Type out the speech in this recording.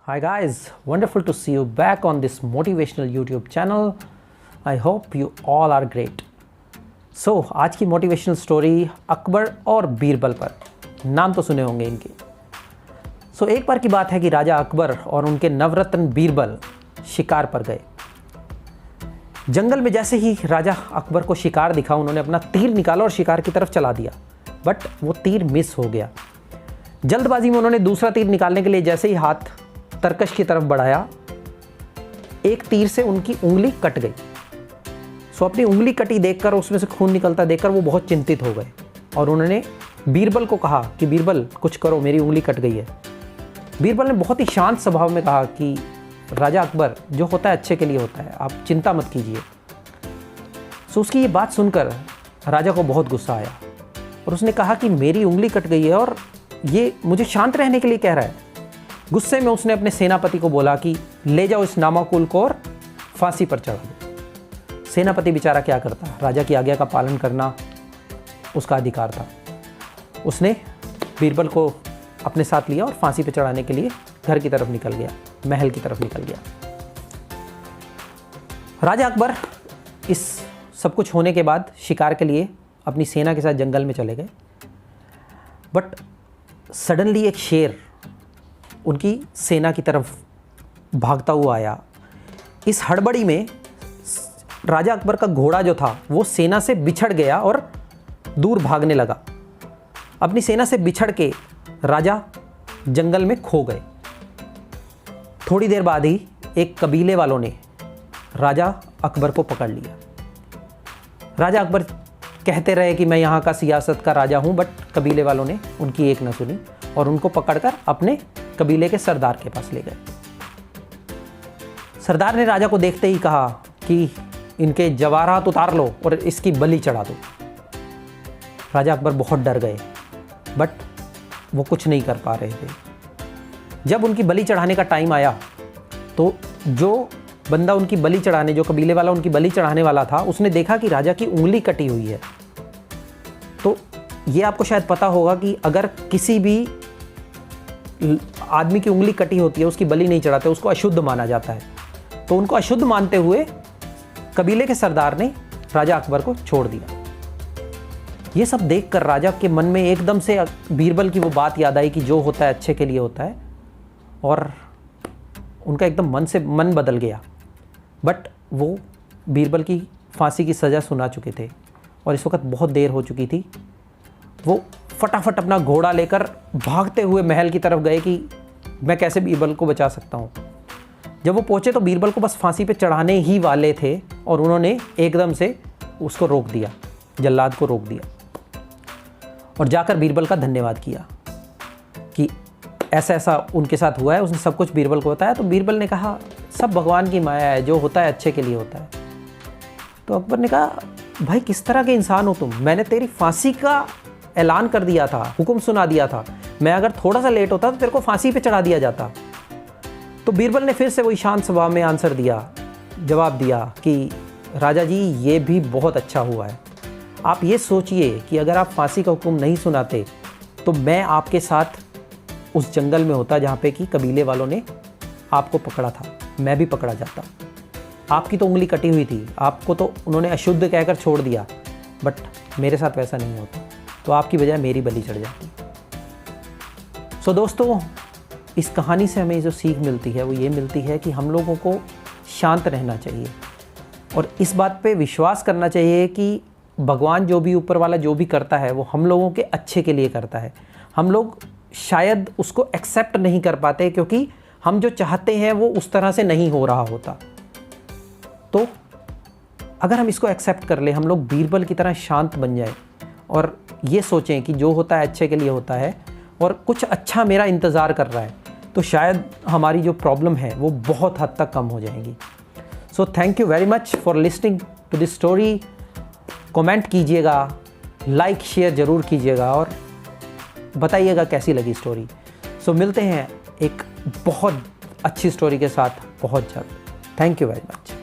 Hi guys, wonderful to see you back on this motivational YouTube channel. I hope you all are great. So आज की motivational story Akbar और बीरबल पर। नाम तो सुने होंगे इनके। एक बार की बात है कि राजा अकबर और उनके नवरत्न बीरबल शिकार पर गए। जंगल में जैसे ही राजा अकबर को शिकार दिखा, उन्होंने अपना तीर निकाला और शिकार की तरफ चला दिया, बट वो तीर मिस हो गया। जल्दबाजी में उन्होंने दूसरा तीर निकालने के लिए जैसे ही हाथ तरकश की तरफ बढ़ाया, एक तीर से उनकी उंगली कट गई। अपनी उंगली कटी देखकर, उसमें से खून निकलता देखकर वो बहुत चिंतित हो गए और उन्होंने बीरबल को कहा कि बीरबल कुछ करो, मेरी उंगली कट गई है। बीरबल ने बहुत ही शांत स्वभाव में कहा कि राजा अकबर, जो होता है अच्छे के लिए होता है, आप चिंता मत कीजिए। उसकी ये बात सुनकर राजा को बहुत गुस्सा आया और उसने कहा कि मेरी उंगली कट गई है और ये मुझे शांत रहने के लिए कह रहा है। गुस्से में उसने अपने सेनापति को बोला कि ले जाओ इस नामाकुल को और फांसी पर चढ़ा दो। सेनापति बेचारा क्या करता, राजा की आज्ञा का पालन करना उसका अधिकार था। उसने बीरबल को अपने साथ लिया और फांसी पर चढ़ाने के लिए घर की तरफ निकल गया, महल की तरफ निकल गया। राजा अकबर इस सब कुछ होने के बाद शिकार के लिए अपनी सेना के साथ जंगल में चले गए, बट सडनली एक शेर उनकी सेना की तरफ भागता हुआ आया। इस हड़बड़ी में राजा अकबर का घोड़ा जो था वो सेना से बिछड़ गया और दूर भागने लगा। अपनी सेना से बिछड़ के राजा जंगल में खो गए। थोड़ी देर बाद ही एक कबीले वालों ने राजा अकबर को पकड़ लिया। राजा अकबर कहते रहे कि मैं यहाँ का सियासत का राजा हूँ, बट कबीले वालों ने उनकी एक न सुनी और उनको पकड़कर अपने कबीले के सरदार के पास ले गए। सरदार ने राजा को देखते ही कहा कि इनके जवाहरात उतार लो और इसकी बलि चढ़ा दो। राजा अकबर बहुत डर गए, बट वो कुछ नहीं कर पा रहे थे। जब उनकी बलि चढ़ाने का टाइम आया तो जो बंदा उनकी बलि चढ़ाने, जो कबीले वाला उनकी बलि चढ़ाने वाला था, उसने देखा कि राजा की उंगली कटी हुई है। तो ये आपको शायद पता होगा कि अगर किसी भी आदमी की उंगली कटी होती है, उसकी बलि नहीं चढ़ाते, उसको अशुद्ध माना जाता है। तो उनको अशुद्ध मानते हुए कबीले के सरदार ने राजा अकबर को छोड़ दिया। ये सब देखकर राजा के मन में एकदम से बीरबल की वो बात याद आई कि जो होता है अच्छे के लिए होता है, और उनका एकदम मन बदल गया। बट वो बीरबल की फांसी की सज़ा सुना चुके थे और इस वक्त बहुत देर हो चुकी थी। वो फटाफट अपना घोड़ा लेकर भागते हुए महल की तरफ गए कि मैं कैसे बीरबल को बचा सकता हूँ। जब वो पहुँचे तो बीरबल को बस फांसी पे चढ़ाने ही वाले थे और उन्होंने एकदम से उसको रोक दिया, जल्लाद को रोक दिया और जाकर बीरबल का धन्यवाद किया कि ऐसा ऐसा उनके साथ हुआ है। उसने सब कुछ बीरबल को बताया। तो बीरबल ने कहा सब भगवान की माया है, जो होता है अच्छे के लिए होता है। तो अकबर ने कहा भाई किस तरह के इंसान हो तुम, मैंने तेरी फांसी का ऐलान कर दिया था, हुक्म सुना दिया था, मैं अगर थोड़ा सा लेट होता तो तेरे को फांसी पे चढ़ा दिया जाता। तो बीरबल ने फिर से वही शांत स्वभाव में आंसर दिया, जवाब दिया कि राजा जी ये भी बहुत अच्छा हुआ है। आप ये सोचिए कि अगर आप फांसी का हुक्म नहीं सुनाते तो मैं आपके साथ उस जंगल में होता जहाँ पे कि कबीले वालों ने आपको पकड़ा था, मैं भी पकड़ा जाता। आपकी तो उंगली कटी हुई थी, आपको तो उन्होंने अशुद्ध कहकर छोड़ दिया, बट मेरे साथ वैसा नहीं होता, तो आपकी बजाय मेरी बलि चढ़ जाती। दोस्तों, इस कहानी से हमें जो सीख मिलती है वो ये मिलती है कि हम लोगों को शांत रहना चाहिए और इस बात पे विश्वास करना चाहिए कि भगवान जो भी, ऊपर वाला जो भी करता है वो हम लोगों के अच्छे के लिए करता है। हम लोग शायद उसको एक्सेप्ट नहीं कर पाते क्योंकि हम जो चाहते हैं वो उस तरह से नहीं हो रहा होता। तो अगर हम इसको एक्सेप्ट कर ले, हम लोग बीरबल की तरह शांत बन जाए और ये सोचें कि जो होता है अच्छे के लिए होता है और कुछ अच्छा मेरा इंतज़ार कर रहा है, तो शायद हमारी जो प्रॉब्लम है वो बहुत हद तक कम हो जाएगी। Thank you very much for listening to this story. Comment कीजिएगा, लाइक शेयर ज़रूर कीजिएगा और बताइएगा कैसी लगी स्टोरी। मिलते हैं एक बहुत अच्छी स्टोरी के साथ बहुत जल्द। Thank you very much.